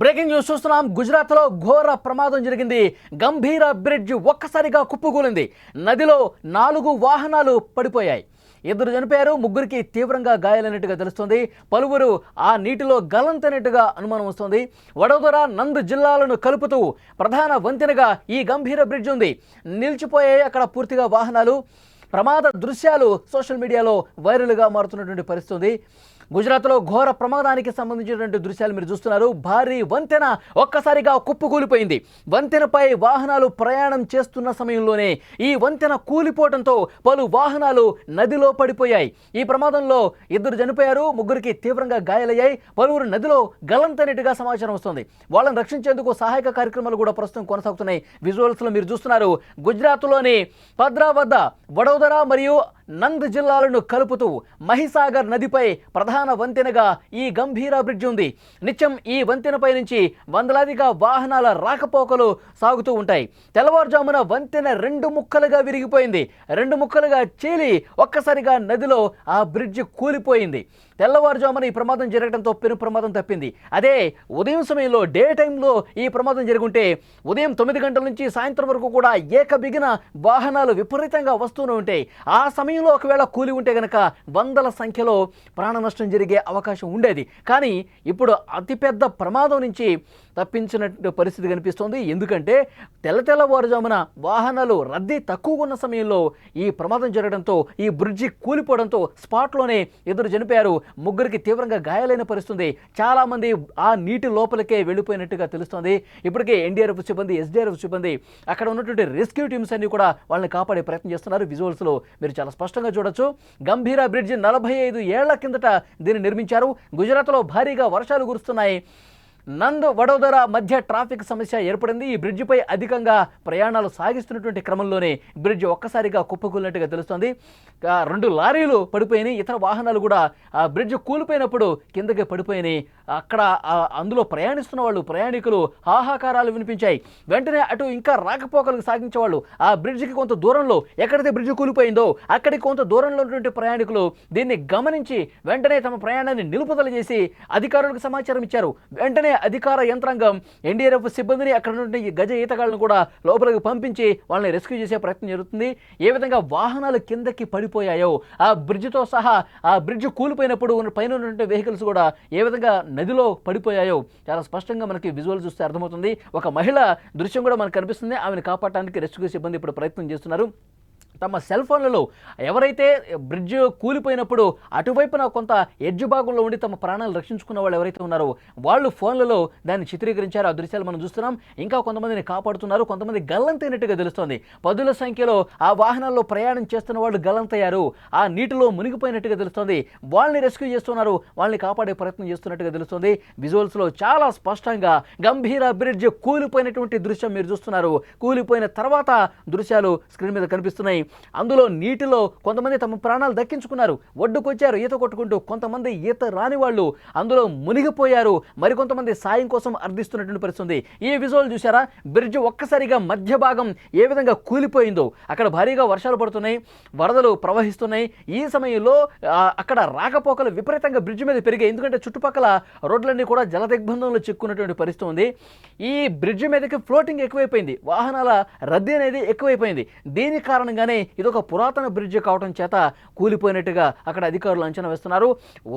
Breaking news చూస్తున్నాం. గుజరాత్లో ఘోర ప్రమాదం జరిగింది. గంభీర బ్రిడ్జ్ ఒక్కసారిగా కుప్పకూలింది. నదిలో 4 వాహనాలు పడిపోయాయి. 2 చనిపోయారు, 3కి తీవ్రంగా గాయాలైనట్టుగా తెలుస్తోంది. పలువురు ఆ నీటిలో గల్లంతైనట్టుగా అనుమానం వస్తోంది. వడోదర, నంద్ జిల్లాలను కలుపుతూ ప్రధాన వంతెనగా ఈ గంభీర బ్రిడ్జ్ ఉంది. నిలిచిపోయాయి అక్కడ పూర్తిగా వాహనాలు. ప్రమాద దృశ్యాలు సోషల్ మీడియాలో వైరల్గా మారుతున్నటువంటి పరిస్థితి. గుజరాత్లో ఘోర ప్రమాదానికి సంబంధించినటువంటి దృశ్యాలు మీరు చూస్తున్నారు. భారీ వంతెన ఒక్కసారిగా కుప్పకూలిపోయింది. వంతెనపై వాహనాలు ప్రయాణం చేస్తున్న సమయంలోనే ఈ వంతెన కూలిపోవడంతో పలు వాహనాలు నదిలో పడిపోయాయి. ఈ ప్రమాదంలో 2 చనిపోయారు, 3కి తీవ్రంగా గాయాలయ్యాయి. పలువురు నదిలో గల్లంతైనట్టుగా సమాచారం వస్తుంది. వాళ్ళని రక్షించేందుకు సహాయక కార్యక్రమాలు కూడా ప్రస్తుతం కొనసాగుతున్నాయి. విజువల్స్లో మీరు చూస్తున్నారు. గుజరాత్లోని పద్రా వద్ద వడోదర మరియు నంద్ జిల్లాలను కలుపుతూ మహిసాగర్ నదిపై ప్రధాన వంతెనగా ఈ గంభీర బ్రిడ్జ్ ఉంది. నిత్యం ఈ వంతెనపై నుంచి వందలాదిగా వాహనాల రాకపోకలు సాగుతూ ఉంటాయి. తెల్లవారుజామున వంతెన 2 ముక్కలుగా విరిగిపోయింది. 2 ముక్కలుగా చీలి ఒక్కసారిగా నదిలో ఆ బ్రిడ్జ్ కూలిపోయింది. తెల్లవారుజామున ఈ ప్రమాదం జరగడంతో పెను ప్రమాదం తప్పింది. అదే ఉదయం సమయంలో డే టైంలో ఈ ప్రమాదం జరుగుంటే ఉదయం 9 గంటల నుంచి సాయంత్రం వరకు కూడా ఏకబిగిన వాహనాలు విపరీతంగా వస్తూనే ఉంటాయి. ఆ సమయంలో ఒకవేళ కూలి ఉంటే గనక వందల సంఖ్యలో ప్రాణ నష్టం జరిగే అవకాశం ఉండేది. కానీ ఇప్పుడు అతిపెద్ద ప్రమాదం నుంచి తప్పించినట్టు పరిస్థితి కనిపిస్తోంది. ఎందుకంటే తెల్లవారుజామున వాహనాలు రద్దీ తక్కువగా ఉన్న సమయంలో ఈ ప్రమాదం జరగడంతో ఈ బ్రిడ్జి కూలిపోవడంతో స్పాట్లోనే 2 చనిపోయారు, 3కి తీవ్రంగా గాయాలైన పరిస్థితి. చాలామంది ఆ నీటి లోపలికే వెళ్ళిపోయినట్టుగా తెలుస్తోంది. ఇప్పటికే ఎన్డీఆర్ఎఫ్ సిబ్బంది, ఎస్డీఆర్ఎఫ్ సిబ్బంది, అక్కడ ఉన్నటువంటి రెస్క్యూ టీమ్స్ అన్ని కూడా వాళ్ళని కాపాడే ప్రయత్నం చేస్తున్నారు. విజువల్స్లో మీరు చాలా స్పష్టంగా చూడొచ్చు. గంభీర బ్రిడ్జ్ 45 ఏళ్ల కిందట దీన్ని నిర్మించారు. గుజరాత్లో భారీగా వర్షాలు కురుస్తున్నాయి. నంద్ వడోదర మధ్య ట్రాఫిక్ సమస్య ఏర్పడింది. ఈ బ్రిడ్జిపై అధికంగా ప్రయాణాలు సాగిస్తున్నటువంటి క్రమంలోనే బ్రిడ్జ్ ఒక్కసారిగా కుప్పకూలినట్టుగా తెలుస్తోంది. 2 లారీలు పడిపోయినాయి. ఇతర వాహనాలు కూడా ఆ బ్రిడ్జ్ కూలిపోయినప్పుడు కిందకి పడిపోయినాయి. అక్కడ అందులో ప్రయాణిస్తున్న వాళ్ళు, ప్రయాణికులు హాహాకారాలు వినిపించాయి. వెంటనే అటు ఇంకా రాకపోకలకు సాగించేవాళ్ళు ఆ బ్రిడ్జికి కొంత దూరంలో, ఎక్కడైతే బ్రిడ్జ్ కూలిపోయిందో అక్కడికి కొంత దూరంలో ఉన్నటువంటి ప్రయాణికులు దీన్ని గమనించి వెంటనే తమ ప్రయాణాన్ని నిలుపుదల చేసి అధికారులకు సమాచారం ఇచ్చారు. వెంటనే అధికార యంత్రాంగం ఎన్డీఆర్ఎఫ్ సిబ్బందిని, అక్కడ నుండి గజ ఈతగాళ్లను కూడా లోపలికి పంపించి వాళ్ళని రెస్క్యూ చేసే ప్రయత్నం జరుగుతుంది. ఏ విధంగా వాహనాలు కిందకి పడిపోయాయో ఆ బ్రిడ్జ్తో సహా, ఆ బ్రిడ్జ్ కూలిపోయినప్పుడు పైన ఉన్నటువంటి వెహికల్స్ కూడా ఏ విధంగా నదిలో పడిపోయాయో చాలా స్పష్టంగా మనకి విజువల్ చూస్తే అర్థమవుతుంది. ఒక మహిళ దృశ్యం కూడా మనకు కనిపిస్తుంది. ఆమెను కాపాడటానికి రెస్క్యూ సిబ్బంది ఇప్పుడు ప్రయత్నం చేస్తున్నారు. తమ సెల్ ఫోన్లలో ఎవరైతే బ్రిడ్జ్ కూలిపోయినప్పుడు అటువైపున కొంత ఎడ్జ్ భాగంలో ఉండి తమ ప్రాణాలు రక్షించుకున్న వాళ్ళు ఎవరైతే ఉన్నారో వాళ్ళు ఫోన్లలో దాన్ని చిత్రీకరించారు. ఆ దృశ్యాలు మనం చూస్తున్నాం. ఇంకా కొంతమందిని కాపాడుతున్నారు. కొంతమంది గల్లంతైనట్టుగా తెలుస్తోంది. 10ల సంఖ్యలో ఆ వాహనాల్లో ప్రయాణం చేస్తున్న వాళ్ళు గల్లంతయ్యారు. ఆ నీటిలో మునిగిపోయినట్టుగా తెలుస్తోంది. వాళ్ళని రెస్క్యూ చేస్తున్నారు, వాళ్ళని కాపాడే ప్రయత్నం చేస్తున్నట్టుగా తెలుస్తోంది. విజువల్స్లో చాలా స్పష్టంగా గంభీర బ్రిడ్జ్ కూలిపోయినటువంటి దృశ్యం మీరు చూస్తున్నారు. కూలిపోయిన తర్వాత దృశ్యాలు స్క్రీన్ మీద కనిపిస్తున్నాయి. అందులో నీటిలో కొంతమంది తమ ప్రాణాలు దక్కించుకున్నారు, ఒడ్డుకొచ్చారు ఈత కొట్టుకుంటూ. కొంతమంది ఈత రాని వాళ్ళు అందులో మునిగిపోయారు. మరికొంతమంది సాయం కోసం అర్థిస్తున్నటువంటి పరిస్థితి. ఈ విజువల్ చూసారా? బ్రిడ్జ్ ఒక్కసారిగా మధ్య భాగం ఏ విధంగా కూలిపోయిందో. అక్కడ భారీగా వర్షాలు పడుతున్నాయి, వరదలు ప్రవహిస్తున్నాయి. ఈ సమయంలో అక్కడ రాకపోకలు విపరీతంగా బ్రిడ్జ్ మీద పెరిగాయి. ఎందుకంటే చుట్టుపక్కల రోడ్లన్నీ కూడా జల దిగ్బంధంలో చిక్కున్నటువంటి పరిస్థితి ఉంది. ఈ బ్రిడ్జ్ మీదకి ఫ్లోటింగ్ ఎక్కువైపోయింది, వాహనాల రద్దీ అనేది ఎక్కువైపోయింది. దీని కారణంగానే ఇదొక పురాతన బ్రిడ్జ్ కావడం చేత కూలిపోయినట్టుగా అక్కడ అధికారులు అంచనా వేస్తున్నారు.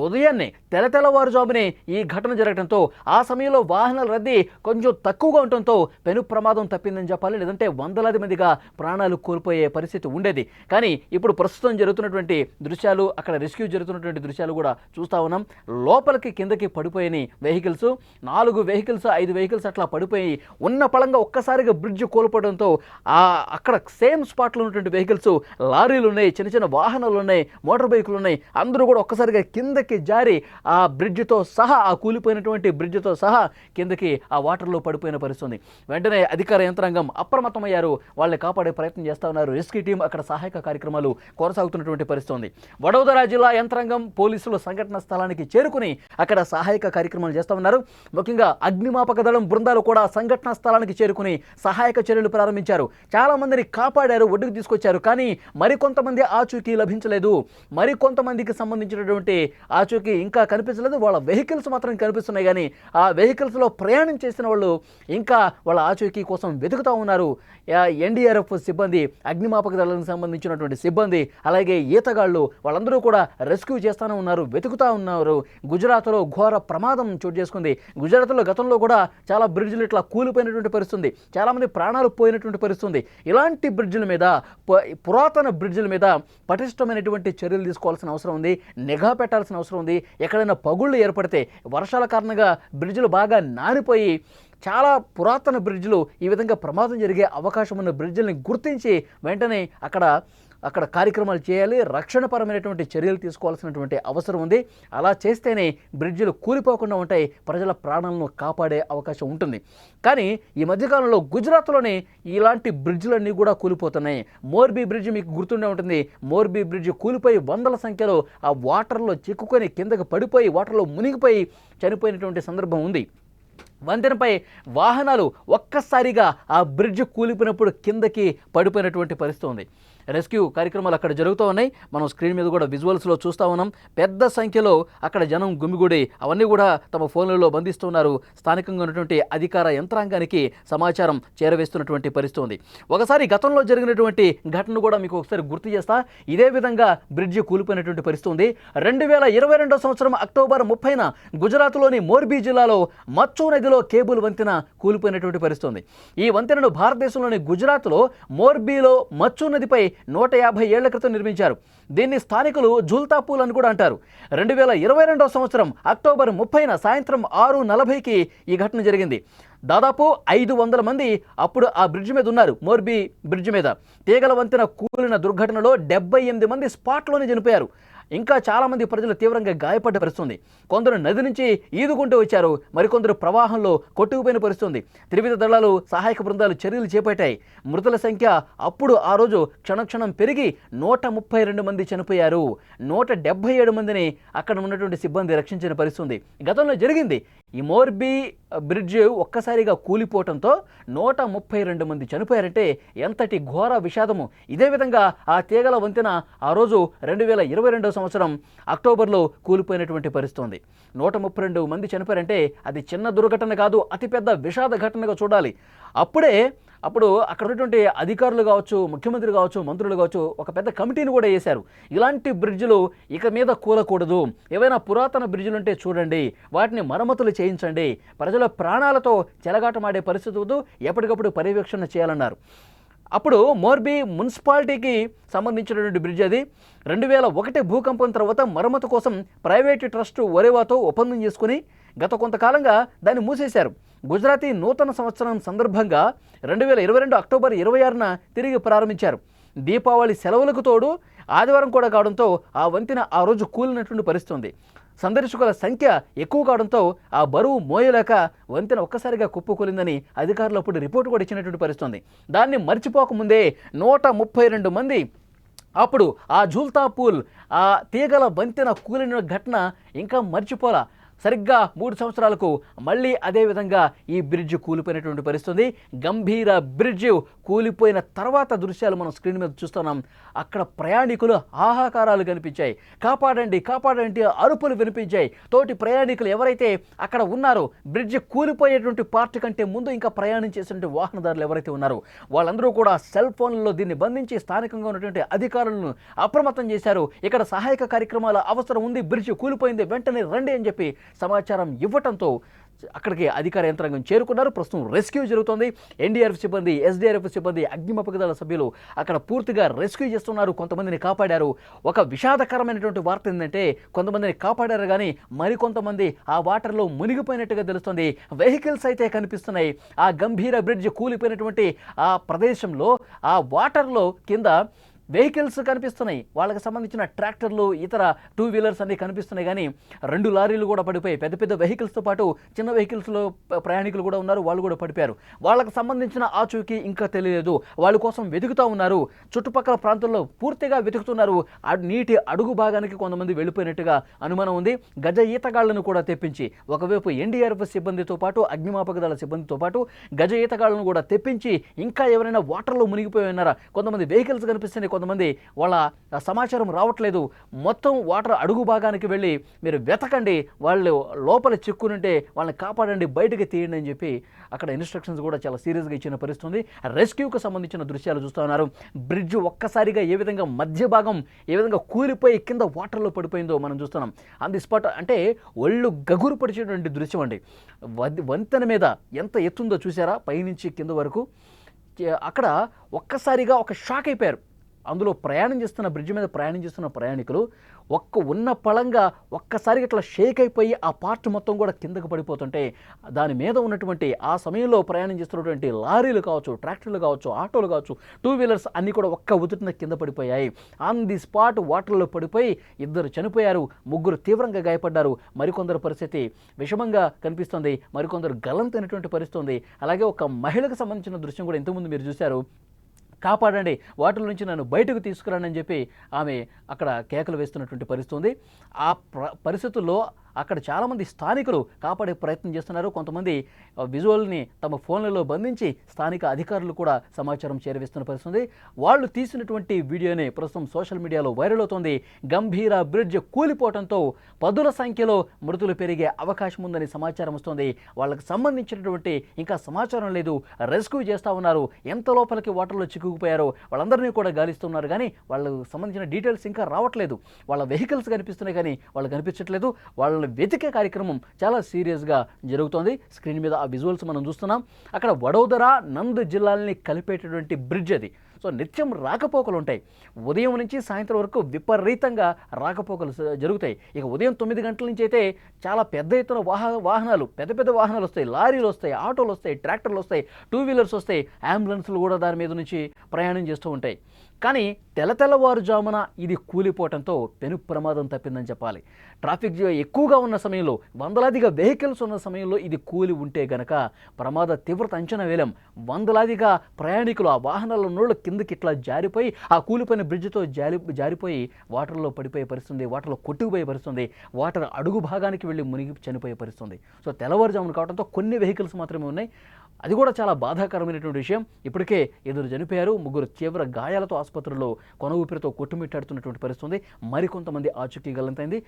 ఉదయాన్నే తెల్లవారుజామునే ఈ ఘటన జరగడంతో ఆ సమయంలో వాహనాల రద్దీ కొంచెం తక్కువగా ఉండటంతో పెను ప్రమాదం తప్పిందని చెప్పాలి. లేదంటే వందలాది మందిగా ప్రాణాలు కోల్పోయే పరిస్థితి ఉండేది. కానీ ఇప్పుడు ప్రస్తుతం జరుగుతున్నటువంటి దృశ్యాలు, అక్కడ రెస్క్యూ జరుగుతున్నటువంటి దృశ్యాలు కూడా చూస్తూ ఉన్నాం. లోపలికి కిందకి పడిపోయిన వెహికల్స్, 4 వెహికల్స్ 5 వెహికల్స్ అట్లా పడిపోయి ఉన్న పళంగా ఒక్కసారిగా బ్రిడ్జ్ కోల్పోవడంతో అక్కడ సేమ్ స్పాట్లో ఉన్నటువంటి వెహికల్స్, లారీలు ఉన్నాయి, చిన్న చిన్న వాహనాలు ఉన్నాయి, మోటార్ బైకులు ఉన్నాయి. అందరూ కూడా ఒక్కసారిగా కిందకి జారి ఆ బ్రిడ్జ్తో సహా, ఆ కూలిపోయినటువంటి బ్రిడ్జ్తో సహా కిందకి ఆ వాటర్లో పడిపోయిన పరిస్థితి. వెంటనే అధికార యంత్రాంగం అప్రమత్తమయ్యారు, వాళ్ళని కాపాడే ప్రయత్నం చేస్తూ ఉన్నారు. రెస్క్యూ టీం అక్కడ సహాయక కార్యక్రమాలు కొనసాగుతున్నటువంటి పరిస్థితి. వడోదర జిల్లా యంత్రాంగం, పోలీసులు సంఘటన స్థలానికి చేరుకుని అక్కడ సహాయక కార్యక్రమాలు చేస్తూ ఉన్నారు. ముఖ్యంగా అగ్నిమాపక దళం బృందాలు కూడా సంఘటన స్థలానికి చేరుకుని సహాయక చర్యలు ప్రారంభించారు. చాలా మందిని కాపాడారు, ఒడ్డుకు తీసుకొచ్చారు. వెతికారు, కానీ మరికొంతమంది ఆచూకీ లభించలేదు. మరికొంతమందికి సంబంధించినటువంటి ఆచూకీ ఇంకా కనిపించలేదు. వాళ్ళ వెహికల్స్ మాత్రం కనిపిస్తున్నాయి, కానీ ఆ వెహికల్స్లో ప్రయాణం చేసిన వాళ్ళు ఇంకా వాళ్ళ ఆచూకీ కోసం వెతుకుతూ ఉన్నారు. ఎన్డీఆర్ఎఫ్ సిబ్బంది, అగ్నిమాపక దళానికి సంబంధించినటువంటి సిబ్బంది, అలాగే ఈతగాళ్ళు వాళ్ళందరూ కూడా రెస్క్యూ చేస్తూనే ఉన్నారు, వెతుకుతూ ఉన్నారు. గుజరాత్లో ఘోర ప్రమాదం చోటు చేసుకుంది. గుజరాత్లో గతంలో కూడా చాలా బ్రిడ్జ్లు ఇట్లా కూలిపోయినటువంటి పరిస్థితుంది, చాలామంది ప్రాణాలు పోయినటువంటి పరిస్థితుంది. ఇలాంటి బ్రిడ్జ్ల మీద, పురాతన బ్రిడ్జ్ల మీద పటిష్టమైనటువంటి చర్యలు తీసుకోవాల్సిన అవసరం ఉంది, నిఘా పెట్టాల్సిన అవసరం ఉంది. ఎక్కడైనా పగుళ్ళు ఏర్పడితే, వర్షాల కారణంగా బ్రిడ్జ్లు బాగా నానిపోయి చాలా పురాతన బ్రిడ్జ్లు, ఈ విధంగా ప్రమాదం జరిగే అవకాశం ఉన్న బ్రిడ్జ్లని గుర్తించి వెంటనే అక్కడ కార్యక్రమాలు చేయాలి, రక్షణపరమైనటువంటి చర్యలు తీసుకోవాల్సినటువంటి అవసరం ఉంది. అలా చేస్తేనే బ్రిడ్జ్లు కూలిపోకుండా ఉంటాయి, ప్రజల ప్రాణాలను కాపాడే అవకాశం ఉంటుంది. కానీ ఈ మధ్యకాలంలో గుజరాత్లోనే ఇలాంటి బ్రిడ్జ్లన్నీ కూడా కూలిపోతున్నాయి. మోర్బీ బ్రిడ్జ్ మీకు గుర్తుండే ఉంటుంది. మోర్బీ బ్రిడ్జ్ కూలిపోయి వందల సంఖ్యలో ఆ వాటర్లో చిక్కుకొని కిందకు పడిపోయి వాటర్లో మునిగిపోయి చనిపోయినటువంటి సందర్భం ఉంది. వంతెనపై వాహనాలు ఒక్కసారిగా ఆ బ్రిడ్జ్ కూలిపోయినప్పుడు కిందకి పడిపోయినటువంటి పరిస్థితి ఉంది. రెస్క్యూ కార్యక్రమాలు అక్కడ జరుగుతూ ఉన్నాయి. మనం స్క్రీన్ మీద కూడా విజువల్స్లో చూస్తూ ఉన్నాం. పెద్ద సంఖ్యలో అక్కడ జనం గుమిగూడి అవన్నీ కూడా తమ ఫోన్లలో బంధిస్తున్నారు. స్థానికంగా ఉన్నటువంటి అధికార యంత్రాంగానికి సమాచారం చేరవేస్తున్నటువంటి పరిస్థితి ఉంది. ఒకసారి గతంలో జరిగినటువంటి ఘటన కూడా మీకు ఒకసారి గుర్తు చేస్తా. ఇదే విధంగా బ్రిడ్జి కూలిపోయినటువంటి పరిస్థితి ఉంది. 2022 సంవత్సరం అక్టోబర్ 30న గుజరాత్లోని మోర్బీ జిల్లాలో మచ్చు నదిలో కేబుల్ వంతెన కూలిపోయినటువంటి పరిస్థితి ఉంది. ఈ వంతెనను భారతదేశంలోని గుజరాత్లో మోర్బీలో మచ్చు నదిపై 150 ఏళ్ల క్రితం నిర్మించారు. దీన్ని స్థానికులు జుల్తాపూల్ అని కూడా అంటారు. 2022 సంవత్సరం అక్టోబర్ 30న సాయంత్రం 6:40కి ఈ ఘటన జరిగింది. దాదాపు 500 మంది అప్పుడు ఆ బ్రిడ్జ్ మీద ఉన్నారు. మోర్బీ బ్రిడ్జ్ మీద తీగల వంతెన కూలిన దుర్ఘటనలో 78 మంది స్పాట్లోనే చనిపోయారు. ఇంకా చాలామంది ప్రజలు తీవ్రంగా గాయపడ్డ పరిస్థితుంది. కొందరు నది నుంచి ఈదుకుంటూ వచ్చారు, మరికొందరు ప్రవాహంలో కొట్టుకుపోయిన పరిస్థితుంది. త్రివిధ దళాలు, సహాయక బృందాలు చర్యలు చేపట్టాయి. మృతుల సంఖ్య అప్పుడు ఆ రోజు క్షణక్షణం పెరిగి 132 మంది చనిపోయారు. 177 మందిని అక్కడ ఉన్నటువంటి సిబ్బంది రక్షించిన పరిస్థితుంది గతంలో జరిగింది. ఈ మోర్బీ బ్రిడ్జ్ ఒక్కసారిగా కూలిపోవడంతో 132 మంది చనిపోయారంటే ఎంతటి ఘోర విషాదము. ఇదే విధంగా ఆ తీగల వంతెన ఆ రోజు 2022 సంవత్సరం అక్టోబర్లో కూలిపోయినటువంటి పరిస్థితి ఉంది. 132 మంది చనిపోయారంటే అది చిన్న దుర్ఘటన కాదు, అతిపెద్ద విషాద ఘటనగా చూడాలి. అప్పుడు అక్కడ ఉన్నటువంటి అధికారులు కావచ్చు, ముఖ్యమంత్రి కావచ్చు, మంత్రులు కావచ్చు, ఒక పెద్ద కమిటీని కూడా వేశారు. ఇలాంటి బ్రిడ్జ్లు ఇక మీద కూలకూడదు, ఏవైనా పురాతన బ్రిడ్జ్లు ఉంటే చూడండి, వాటిని మరమ్మతులు చేయించండి, ప్రజల ప్రాణాలతో చెలగాటమాడే పరిస్థితి వద్దు, ఎప్పటికప్పుడు పర్యవేక్షణ చేయాలన్నారు. అప్పుడు మోర్బీ మున్సిపాలిటీకి సంబంధించినటువంటి బ్రిడ్జ్ అది. 2001 భూకంపం తర్వాత మరమ్మతు కోసం ప్రైవేటు ట్రస్ట్ ఒరేవాతో ఒప్పందం చేసుకుని గత కొంతకాలంగా దాన్ని మూసేశారు. గుజరాతీ నూతన సంవత్సరం సందర్భంగా 2022 అక్టోబర్ 26న తిరిగి ప్రారంభించారు. దీపావళి సెలవులకు తోడు ఆదివారం కూడా కావడంతో ఆ వంతెన ఆ రోజు కూలినటువంటి పరిస్థితుంది. సందర్శకుల సంఖ్య ఎక్కువ కావడంతో ఆ బరువు మోయలేక వంతెన ఒక్కసారిగా కుప్పకూలిందని అధికారులు అప్పుడు రిపోర్టు కూడా ఇచ్చినటువంటి పరిస్థితుంది. దాన్ని మర్చిపోకముందే 132 మంది అప్పుడు ఆ జుల్తాపూల్ ఆ తీగల వంతెన కూలిన ఘటన ఇంకా మర్చిపోలా. సరిగ్గా 3 సంవత్సరాలకు మళ్ళీ అదేవిధంగా ఈ బ్రిడ్జ్ కూలిపోయినటువంటి పరిస్థితుంది. గంభీర బ్రిడ్జ్ కూలిపోయిన తర్వాత దృశ్యాలు మనం స్క్రీన్ మీద చూస్తున్నాం. అక్కడ ప్రయాణికులు ఆహాకారాలు కనిపించాయి, కాపాడండి కాపాడండి అరుపులు వినిపించాయి. తోటి ప్రయాణికులు ఎవరైతే అక్కడ ఉన్నారో, బ్రిడ్జ్ కూలిపోయేటువంటి పార్ట్ కంటే ముందు ఇంకా ప్రయాణం చేసినటువంటి వాహనదారులు ఎవరైతే ఉన్నారో వాళ్ళందరూ కూడా సెల్ ఫోన్లలో దీన్ని బంధించి స్థానికంగా ఉన్నటువంటి అధికారులను అప్రమత్తం చేశారు. ఇక్కడ సహాయక కార్యక్రమాల అవసరం ఉంది, బ్రిడ్జ్ కూలిపోయింది, వెంటనే రండి అని చెప్పి సమాచారం ఇవ్వటంతో అక్కడికి అధికార యంత్రాంగం చేరుకున్నారు. ప్రస్తుతం రెస్క్యూ జరుగుతోంది. ఎన్డీఆర్ఎఫ్ సిబ్బంది, ఎస్డీఆర్ఎఫ్ సిబ్బంది, అగ్నిమాపక దళ సభ్యులు అక్కడ పూర్తిగా రెస్క్యూ చేస్తున్నారు. కొంతమందిని కాపాడారు. ఒక విషాదకరమైనటువంటి వార్త ఏంటంటే కొంతమందిని కాపాడారు, కానీ మరికొంతమంది ఆ వాటర్లో మునిగిపోయినట్టుగా తెలుస్తుంది. వెహికల్స్ అయితే కనిపిస్తున్నాయి. ఆ గంభీర బ్రిడ్జ్ కూలిపోయినటువంటి ఆ ప్రదేశంలో ఆ వాటర్లో కింద వెహికల్స్ కనిపిస్తున్నాయి. వాళ్ళకి సంబంధించిన ట్రాక్టర్లు, ఇతర 2 వీలర్స్ అన్నీ కనిపిస్తున్నాయి. కానీ 2 లారీలు కూడా పడిపోయాయి. పెద్ద పెద్ద వెహికల్స్తో పాటు చిన్న వెహికల్స్లో ప్రయాణికులు కూడా ఉన్నారు, వాళ్ళు కూడా పడిపోయారు. వాళ్ళకి సంబంధించిన ఆచూకీ ఇంకా తెలియలేదు. వాళ్ళ కోసం వెతుకుతూ ఉన్నారు. చుట్టుపక్కల ప్రాంతాల్లో పూర్తిగా వెతుకుతున్నారు. నీటి అడుగు భాగానికి కొంతమంది వెళ్ళిపోయినట్టుగా అనుమానం ఉంది. గజ ఈతగాళ్లను కూడా తెప్పించి, ఒకవైపు ఎన్డీఆర్ఎఫ్ సిబ్బందితో పాటు అగ్నిమాపక దళ సిబ్బందితో పాటు గజ ఈతగాళ్లను కూడా తెప్పించి ఇంకా ఎవరైనా వాటర్లో మునిగిపోయి ఉన్నారా, కొంతమంది వెహికల్స్ కనిపిస్తున్నాయి, కొంతమంది వాళ్ళ సమాచారం రావట్లేదు, మొత్తం వాటర్ అడుగు భాగానికి వెళ్ళి మీరు వెతకండి, వాళ్ళు లోపల చిక్కునుంటే వాళ్ళని కాపాడండి, బయటకు తీయండి అని చెప్పి అక్కడ ఇన్స్ట్రక్షన్స్ కూడా చాలా సీరియస్గా ఇచ్చిన పరిస్థితుంది. రెస్క్యూకి సంబంధించిన దృశ్యాలు చూస్తూ ఉన్నారు. బ్రిడ్జ్ ఒక్కసారిగా ఏ విధంగా మధ్య భాగం ఏ విధంగా కూలిపోయి కింద వాటర్లో పడిపోయిందో మనం చూస్తున్నాం. ఆన్ ది స్పాట్ అంటే ఒళ్ళు గగురు పడిచేటువంటి దృశ్యం అండి. వంతెన మీద ఎంత ఎత్తుందో చూసారా, పైనుంచి కింద వరకు. అక్కడ ఒక్కసారిగా ఒక షాక్ అయిపోయారు. అందులో బ్రిడ్జ్ మీద ప్రయాణం చేస్తున్న ప్రయాణికులు ఉన్న పళంగా ఒక్కసారిగా ఇట్లా షేక్ అయిపోయి ఆ పార్ట్ మొత్తం కూడా కిందకు పడిపోతుంటే దాని మీద ఉన్నటువంటి ఆ సమయంలో ప్రయాణం చేస్తున్నటువంటి లారీలు కావచ్చు, ట్రాక్టర్లు కావచ్చు, ఆటోలు కావచ్చు, టూ వీలర్స్ అన్నీ కూడా ఒక్క ఉదుటిన కింద పడిపోయాయి. ఆన్ ది స్పాట్ వాటర్లో పడిపోయి 2 చనిపోయారు, 3 తీవ్రంగా గాయపడ్డారు. మరికొందరు పరిస్థితి విషమంగా కనిపిస్తుంది, మరికొందరు గల్లంతైనటువంటి పరిస్థితి. అలాగే ఒక మహిళకు సంబంధించిన దృశ్యం కూడా ఇంతకుముందు మీరు చూశారు. కాపాడండి, వాటిల నుంచి నన్ను బయటకు తీసుకురానని చెప్పి ఆమె అక్కడ కేకలు వేస్తున్నటువంటి పరిస్థితి. ఆ పరిస్థితుల్లో అక్కడ చాలామంది స్థానికులు కాపాడే ప్రయత్నం చేస్తున్నారు. కొంతమంది విజువల్ని తమ ఫోన్లలో బంధించి స్థానిక అధికారులు కూడా సమాచారం చేరవేస్తున్న పరిస్థితి. వాళ్ళు తీసినటువంటి వీడియోని ప్రస్తుతం సోషల్ మీడియాలో వైరల్ అవుతోంది. గంభీర బ్రిడ్జ్ కూలిపోవడంతో 10ల సంఖ్యలో మృతులు పెరిగే అవకాశం ఉందని సమాచారం వస్తోంది. వాళ్ళకి సంబంధించినటువంటి ఇంకా సమాచారం లేదు, రెస్క్యూ చేస్తూ ఉన్నారు. ఎంత లోపలికి వాటర్లో చిక్కుకుపోయారో వాళ్ళందరినీ కూడా గాలిస్తున్నారు, కానీ వాళ్ళకు సంబంధించిన డీటెయిల్స్ ఇంకా రావట్లేదు. వాళ్ళ వెహికల్స్ కనిపిస్తున్నాయి కానీ వాళ్ళు కనిపించట్లేదు. వాళ్ళ వెతికే కార్యక్రమం చాలా సీరియస్గా జరుగుతోంది. స్క్రీన్ మీద ఆ విజువల్స్ మనం చూస్తున్నాం. అక్కడ వడోదర, నంద్ జిల్లాలని కలిపేటటువంటి బ్రిడ్జ్ అది. సో నిత్యం రాకపోకలు ఉంటాయి. ఉదయం నుంచి సాయంత్రం వరకు విపరీతంగా రాకపోకలు జరుగుతాయి. ఇక ఉదయం 9 గంటల నుంచి అయితే చాలా పెద్ద ఎత్తున వాహనాలు, పెద్ద వాహనాలు వస్తాయి, లారీలు వస్తాయి, ఆటోలు వస్తాయి, ట్రాక్టర్లు వస్తాయి, టూ వీలర్స్ వస్తాయి, అంబులెన్స్లు కూడా దాని మీద నుంచి ప్రయాణం చేస్తూ ఉంటాయి. కానీ తెల్లవారుజామున ఇది కూలిపోవడంతో పెను ప్రమాదం తప్పిందని చెప్పాలి. ట్రాఫిక్ ఎక్కువగా ఉన్న సమయంలో, వందలాదిగా వెహికల్స్ ఉన్న సమయంలో ఇది కూలి ఉంటే గనక ప్రమాద తీవ్రత అంచనా వేలాం. వందలాదిగా ప్రయాణికులు ఆ వాహనాల నోళ్ళు కిందకి ఇట్లా జారిపోయి ఆ కూలిపోయిన బ్రిడ్జ్తో జారిపోయి వాటర్లో పడిపోయే పరిస్థితుంది, వాటర్లో కొట్టుకుపోయే పరిస్థితుంది, వాటర్ అడుగు భాగానికి వెళ్ళి మునిగి చనిపోయే పరిస్థితుంది. సో తెల్లవారుజామున కావడంతో కొన్ని వెహికల్స్ మాత్రమే ఉన్నాయి. అది కూడా చాలా బాధాకరమైనటువంటి విషయం. ఇప్పటికే 2 చనిపోయారు, 3 తీవ్ర గాయాలతో ఆసుపత్రిలో కొన ఊపిరితో కొట్టుమిట్టాడుతున్నటువంటి పరిస్థితుంది. మరికొంతమంది ఆచూకీ గల్లంతైంది.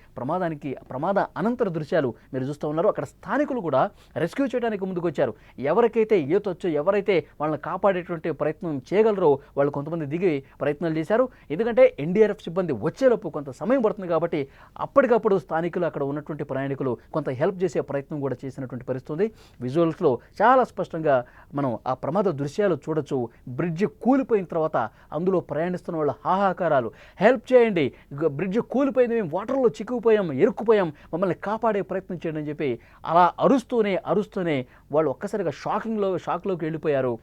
ప్రమాద అనంతర దృశ్యాలు మీరు చూస్తూ ఉన్నారు. అక్కడ స్థానికులు కూడా రెస్క్యూ చేయడానికి ముందుకు వచ్చారు. ఎవరికైతే ఈతొచ్చో, ఎవరైతే వాళ్ళని కాపాడేటువంటి ప్రయత్నం చేయగలరో వాళ్ళు కొంతమంది దిగి ప్రయత్నాలు చేశారు. ఎందుకంటే ఎన్డీఆర్ఎఫ్ సిబ్బంది వచ్చేలోపు కొంత సమయం పడుతుంది కాబట్టి అప్పటికప్పుడు స్థానికులు, అక్కడ ఉన్నటువంటి ప్రయాణికులు కొంత హెల్ప్ చేసే ప్రయత్నం కూడా చేసినటువంటి పరిస్థితుంది. విజువల్స్లో చాలా స్పష్టంగా మనం ఆ ప్రమాద దృశ్యాలు చూడొచ్చు. బ్రిడ్జ్ కూలిపోయిన తర్వాత అందులో ప్రయాణిస్తున్న వాళ్ళ హాహాకారాలు, హెల్ప్ చేయండి, బ్రిడ్జ్ కూలిపోయింది, మేము వాటర్లో చిక్కుకుపోయాం, ఇరుక్కుపోయాం, మమ్మల్ని కాపాడే ప్రయత్నం చేయండి అని చెప్పి అలా అరుస్తూనే వాళ్ళు ఒక్కసారిగా షాక్లోకి వెళ్ళిపోయారు.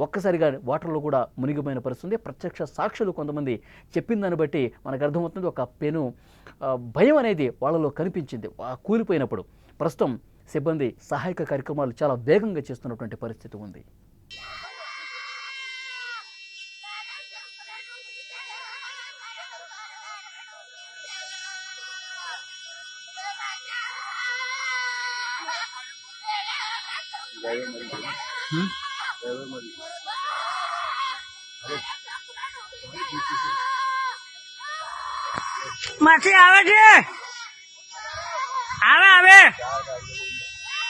ఒక్కసారిగా వాటర్లో కూడా మునిగిపోయిన పరిస్థితుంది. ప్రత్యక్ష సాక్షులు కొంతమంది చెప్పిన దాన్ని బట్టి మనకు అర్థమవుతుంది, ఒక భయం అనేది వాళ్ళలో కనిపించింది ఆ కూలిపోయినప్పుడు. ప్రస్తుతం సిబ్బంది సహాయక కార్యక్రమాలు చాలా వేగంగా చేస్తున్నటువంటి పరిస్థితి ఉంది. માછી આવે છે આવે